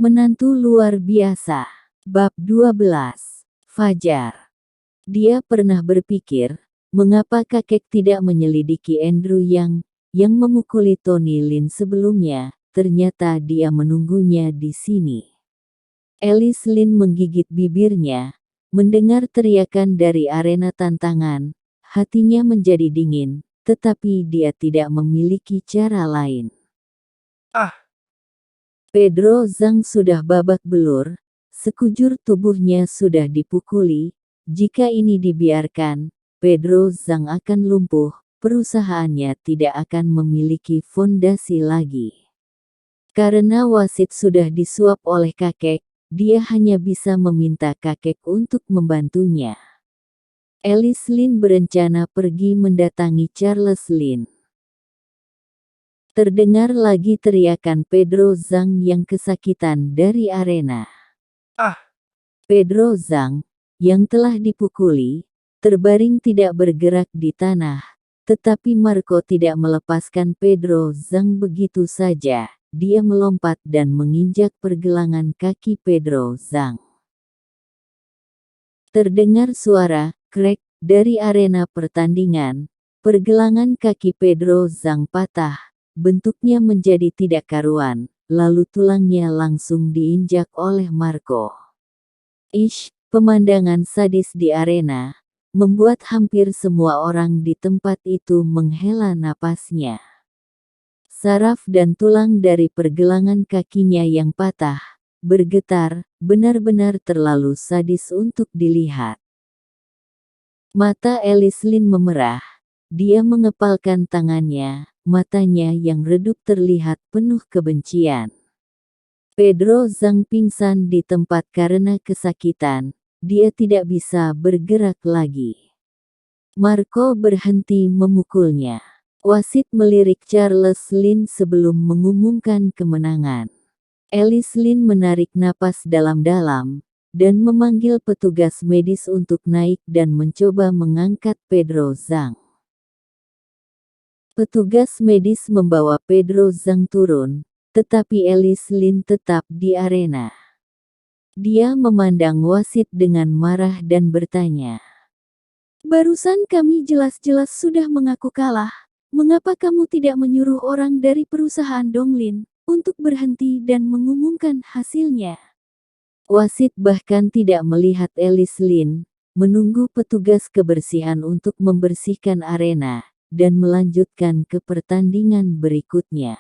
Menantu luar biasa. Bab 12. Fajar. Dia pernah berpikir, mengapa kakek tidak menyelidiki Andrew yang memukuli Tony Lin sebelumnya. Ternyata dia menunggunya di sini. Alice Lin menggigit bibirnya, mendengar teriakan dari arena tantangan. Hatinya menjadi dingin, tetapi dia tidak memiliki cara lain. Pedro Zhang sudah babak belur, sekujur tubuhnya sudah dipukuli. Jika ini dibiarkan, Pedro Zhang akan lumpuh, perusahaannya tidak akan memiliki fondasi lagi. Karena wasit sudah disuap oleh kakek, dia hanya bisa meminta kakek untuk membantunya. Alice Lin berencana pergi mendatangi Charles Lin. Terdengar lagi teriakan Pedro Zhang yang kesakitan dari arena. Pedro Zhang, yang telah dipukuli, terbaring tidak bergerak di tanah. Tetapi Marco tidak melepaskan Pedro Zhang begitu saja. Dia melompat dan menginjak pergelangan kaki Pedro Zhang. Terdengar suara krek dari arena pertandingan. Pergelangan kaki Pedro Zhang patah. Bentuknya menjadi tidak karuan, lalu tulangnya langsung diinjak oleh Marco. Pemandangan sadis di arena, membuat hampir semua orang di tempat itu menghela napasnya. Saraf dan tulang dari pergelangan kakinya yang patah, bergetar, benar-benar terlalu sadis untuk dilihat. Mata Alice Lin memerah, dia mengepalkan tangannya. Matanya yang redup terlihat penuh kebencian. Pedro Zhang pingsan di tempat karena kesakitan. Dia tidak bisa bergerak lagi. Marco berhenti memukulnya. Wasit melirik Charles Lin sebelum mengumumkan kemenangan. Alice Lin menarik napas dalam-dalam dan memanggil petugas medis untuk naik dan mencoba mengangkat Pedro Zhang. Petugas medis membawa Pedro Zhang turun, tetapi Alice Lin tetap di arena. Dia memandang wasit dengan marah dan bertanya, "Barusan kami jelas-jelas sudah mengaku kalah. Mengapa kamu tidak menyuruh orang dari perusahaan Donglin untuk berhenti dan mengumumkan hasilnya?" Wasit bahkan tidak melihat Alice Lin, menunggu petugas kebersihan untuk membersihkan arena dan melanjutkan ke pertandingan berikutnya.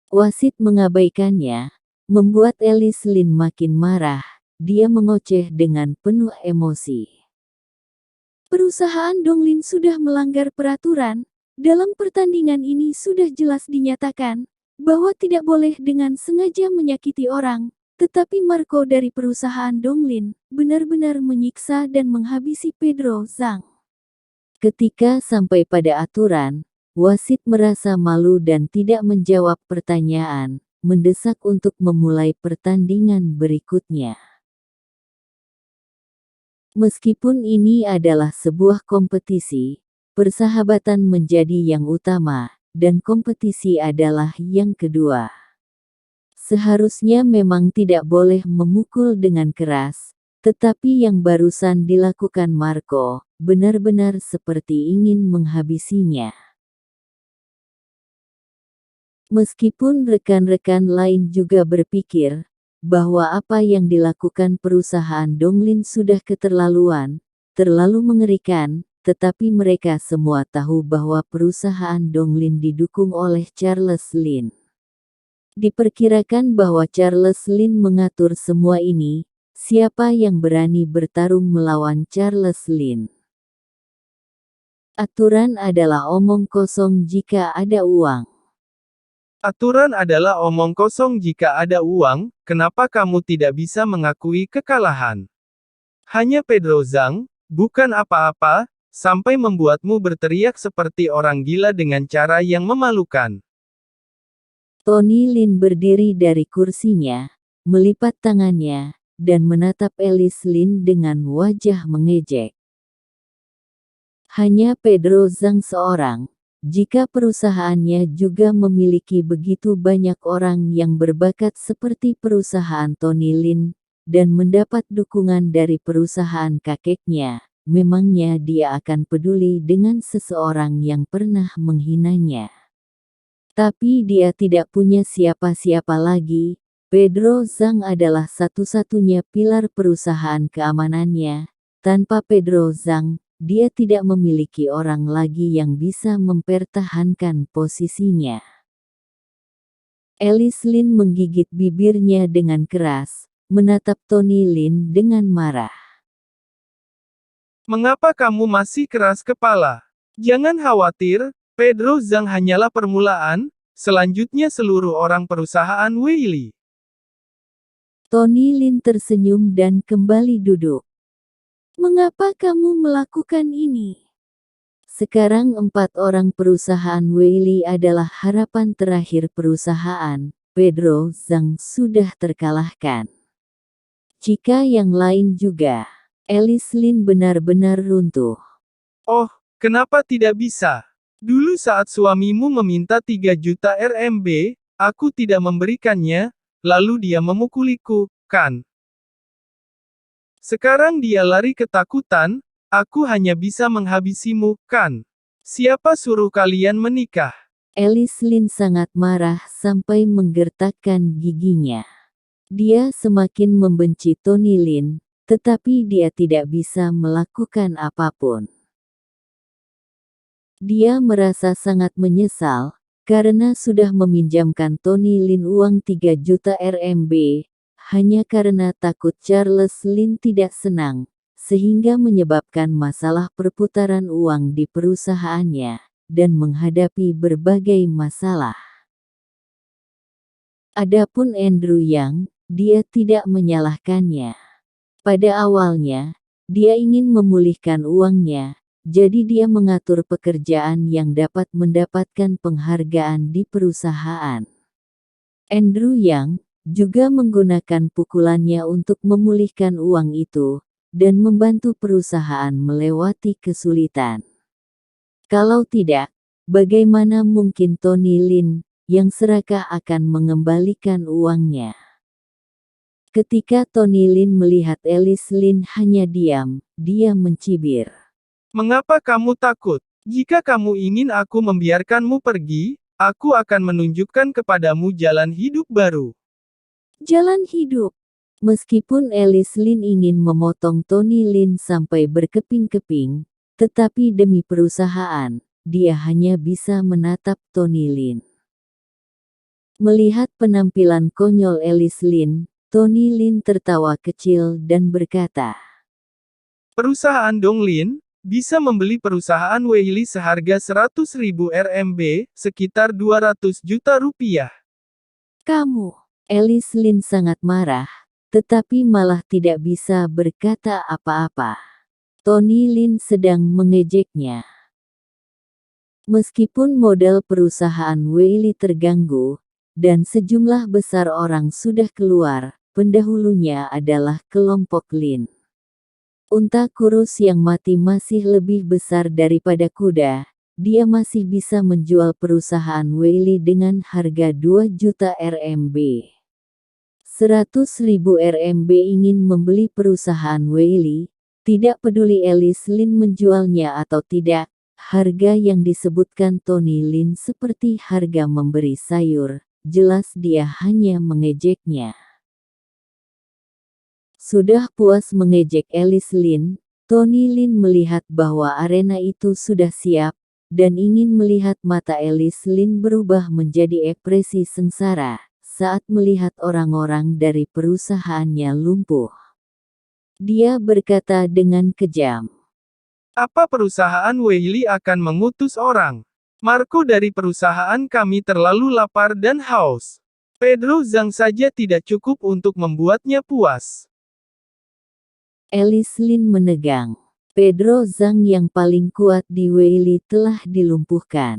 Wasit mengabaikannya, membuat Alice Lin makin marah. Dia mengoceh dengan penuh emosi. "Perusahaan Donglin sudah melanggar peraturan. Dalam pertandingan ini sudah jelas dinyatakan bahwa tidak boleh dengan sengaja menyakiti orang. Tetapi Marco dari perusahaan Donglin benar-benar menyiksa dan menghabisi Pedro Zhang." Ketika sampai pada aturan, wasit merasa malu dan tidak menjawab pertanyaan, mendesak untuk memulai pertandingan berikutnya. Meskipun ini adalah sebuah kompetisi, persahabatan menjadi yang utama, dan kompetisi adalah yang kedua. Seharusnya memang tidak boleh memukul dengan keras, tetapi yang barusan dilakukan Marco benar-benar seperti ingin menghabisinya. Meskipun rekan-rekan lain juga berpikir bahwa apa yang dilakukan perusahaan Donglin sudah keterlaluan, terlalu mengerikan, tetapi mereka semua tahu bahwa perusahaan Donglin didukung oleh Charles Lin. Diperkirakan bahwa Charles Lin mengatur semua ini. Siapa yang berani bertarung melawan Charles Lin? Aturan adalah omong kosong jika ada uang. Aturan adalah omong kosong jika ada uang. Kenapa kamu tidak bisa mengakui kekalahan? Hanya Pedro Zhang, bukan apa-apa, sampai membuatmu berteriak seperti orang gila dengan cara yang memalukan. Tony Lin berdiri dari kursinya, melipat tangannya, dan menatap Alice Lin dengan wajah mengejek. Hanya Pedro Zhang seorang, jika perusahaannya juga memiliki begitu banyak orang yang berbakat seperti perusahaan Tony Lin, dan mendapat dukungan dari perusahaan kakeknya, memangnya dia akan peduli dengan seseorang yang pernah menghinanya. Tapi dia tidak punya siapa-siapa lagi. Pedro Zhang adalah satu-satunya pilar perusahaan keamanannya. Tanpa Pedro Zhang, dia tidak memiliki orang lagi yang bisa mempertahankan posisinya. Alice Lin menggigit bibirnya dengan keras, menatap Tony Lin dengan marah. Mengapa kamu masih keras kepala? Jangan khawatir, Pedro Zhang hanyalah permulaan, selanjutnya seluruh orang perusahaan Weili. Tony Lin tersenyum dan kembali duduk. Mengapa kamu melakukan ini? Sekarang 4 orang perusahaan Weili adalah harapan terakhir perusahaan. Pedro Zhang sudah terkalahkan. Jika yang lain juga, Alice Lin benar-benar runtuh. Oh, kenapa tidak bisa? Dulu saat suamimu meminta 3 juta RMB, aku tidak memberikannya, lalu dia memukuliku, kan? Sekarang dia lari ketakutan, aku hanya bisa menghabisimu, kan? Siapa suruh kalian menikah? Alice Lin sangat marah sampai menggertakkan giginya. Dia semakin membenci Tony Lin, tetapi dia tidak bisa melakukan apapun. Dia merasa sangat menyesal, karena sudah meminjamkan Tony Lin uang 3 juta RMB, hanya karena takut Charles Lin tidak senang, sehingga menyebabkan masalah perputaran uang di perusahaannya, dan menghadapi berbagai masalah. Adapun Andrew Yang, dia tidak menyalahkannya. Pada awalnya, dia ingin memulihkan uangnya, jadi dia mengatur pekerjaan yang dapat mendapatkan penghargaan di perusahaan. Andrew Yang juga menggunakan pukulannya untuk memulihkan uang itu, dan membantu perusahaan melewati kesulitan. Kalau tidak, bagaimana mungkin Tony Lin, yang serakah akan mengembalikan uangnya? Ketika Tony Lin melihat Alice Lin hanya diam, dia mencibir. Mengapa kamu takut? Jika kamu ingin aku membiarkanmu pergi, aku akan menunjukkan kepadamu jalan hidup baru. Jalan hidup. Meskipun Alice Lin ingin memotong Tony Lin sampai berkeping-keping, tetapi demi perusahaan, dia hanya bisa menatap Tony Lin. Melihat penampilan konyol Alice Lin, Tony Lin tertawa kecil dan berkata, Perusahaan Donglin bisa membeli perusahaan Weili seharga 100.000 RMB, sekitar 200 juta rupiah. Kamu. Alice Lin sangat marah, tetapi malah tidak bisa berkata apa-apa. Tony Lin sedang mengejeknya. Meskipun modal perusahaan Weili terganggu, dan sejumlah besar orang sudah keluar, pendahulunya adalah kelompok Lin. Unta kurus yang mati masih lebih besar daripada kuda. Dia masih bisa menjual perusahaan Weili dengan harga 2 juta RMB. 100.000 RMB ingin membeli perusahaan Weili, tidak peduli Alice Lin menjualnya atau tidak, harga yang disebutkan Tony Lin seperti harga memberi sayur, jelas dia hanya mengejeknya. Sudah puas mengejek Alice Lin, Tony Lin melihat bahwa arena itu sudah siap, dan ingin melihat mata Alice Lin berubah menjadi ekspresi sengsara saat melihat orang-orang dari perusahaannya lumpuh. Dia berkata dengan kejam, Apa perusahaan Weili akan mengutus orang? Marco dari perusahaan kami terlalu lapar dan haus. Pedro Zhang saja tidak cukup untuk membuatnya puas. Alice Lin menegang. Pedro Zhang yang paling kuat di Weili telah dilumpuhkan.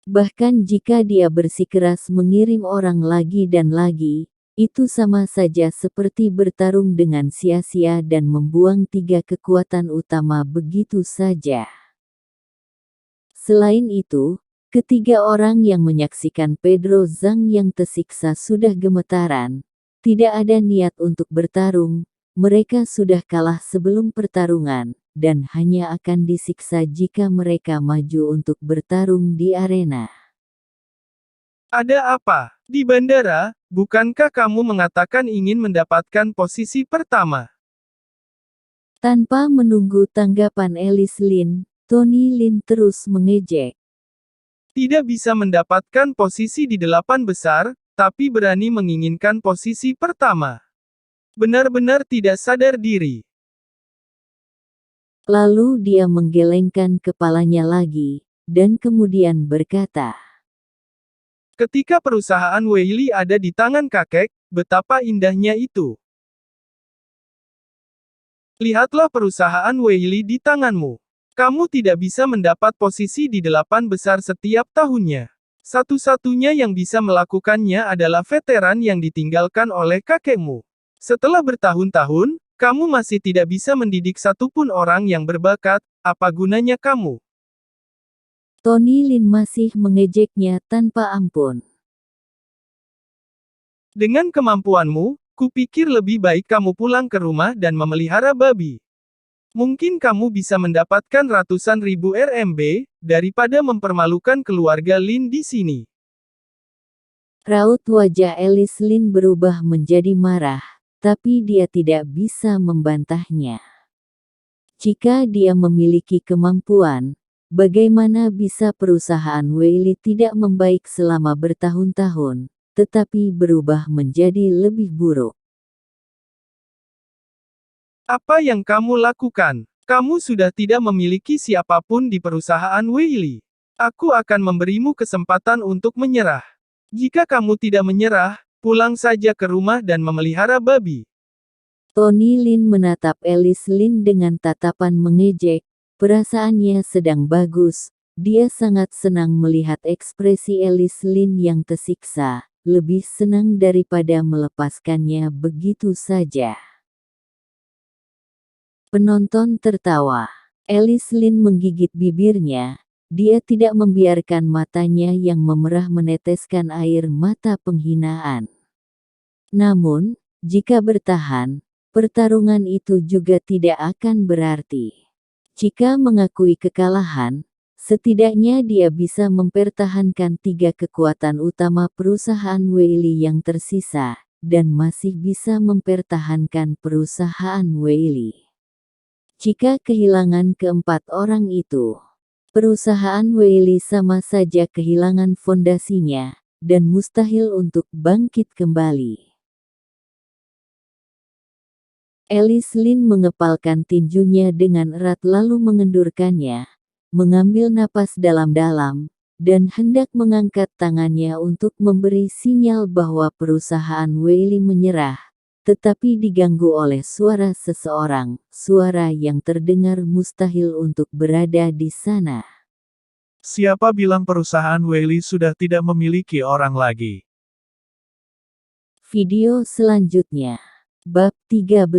Bahkan jika dia bersikeras mengirim orang lagi dan lagi, itu sama saja seperti bertarung dengan sia-sia dan membuang 3 kekuatan utama begitu saja. Selain itu, Ketiga orang yang menyaksikan Pedro Zhang yang tersiksa sudah gemetaran. Tidak ada niat untuk bertarung, mereka sudah kalah sebelum pertarungan, dan hanya akan disiksa jika mereka maju untuk bertarung di arena. Ada apa? Di bandara, bukankah kamu mengatakan ingin mendapatkan posisi pertama? Tanpa menunggu tanggapan Alice Lin, Tony Lin terus mengejek. Tidak bisa mendapatkan posisi di 8 besar, tapi berani menginginkan posisi pertama. Benar-benar tidak sadar diri. Lalu dia menggelengkan kepalanya lagi, dan kemudian berkata, Ketika perusahaan Weili ada di tangan kakek, betapa indahnya itu. Lihatlah perusahaan Weili di tanganmu. Kamu tidak bisa mendapat posisi di 8 besar setiap tahunnya. Satu-satunya yang bisa melakukannya adalah veteran yang ditinggalkan oleh kakekmu. Setelah bertahun-tahun, kamu masih tidak bisa mendidik satupun orang yang berbakat, apa gunanya kamu? Tony Lin masih mengejeknya tanpa ampun. Dengan kemampuanmu, kupikir lebih baik kamu pulang ke rumah dan memelihara babi. Mungkin kamu bisa mendapatkan ratusan ribu RMB, daripada mempermalukan keluarga Lin di sini. Raut wajah Alice Lin berubah menjadi marah, tapi dia tidak bisa membantahnya. Jika dia memiliki kemampuan, bagaimana bisa perusahaan Weili tidak membaik selama bertahun-tahun, tetapi berubah menjadi lebih buruk? Apa yang kamu lakukan? Kamu sudah tidak memiliki siapapun di perusahaan Weili. Aku akan memberimu kesempatan untuk menyerah. Jika kamu tidak menyerah, pulang saja ke rumah dan memelihara babi. Tony Lin menatap Alice Lin dengan tatapan mengejek. Perasaannya sedang bagus. Dia sangat senang melihat ekspresi Alice Lin yang tersiksa, lebih senang daripada melepaskannya begitu saja. Penonton tertawa. Alice Lin menggigit bibirnya. Dia tidak membiarkan matanya yang memerah meneteskan air mata penghinaan. Namun, jika bertahan, pertarungan itu juga tidak akan berarti. Jika mengakui kekalahan, setidaknya dia bisa mempertahankan 3 kekuatan utama perusahaan Weili yang tersisa, dan masih bisa mempertahankan perusahaan Weili. Jika kehilangan keempat orang itu, perusahaan Weili sama saja kehilangan fondasinya, dan mustahil untuk bangkit kembali. Alice Lin mengepalkan tinjunya dengan erat lalu mengendurkannya, mengambil napas dalam-dalam, dan hendak mengangkat tangannya untuk memberi sinyal bahwa perusahaan Weili menyerah. Tetapi diganggu oleh suara seseorang, suara yang terdengar mustahil untuk berada di sana. Siapa bilang perusahaan Weili sudah tidak memiliki orang lagi? Video selanjutnya. Bab 13.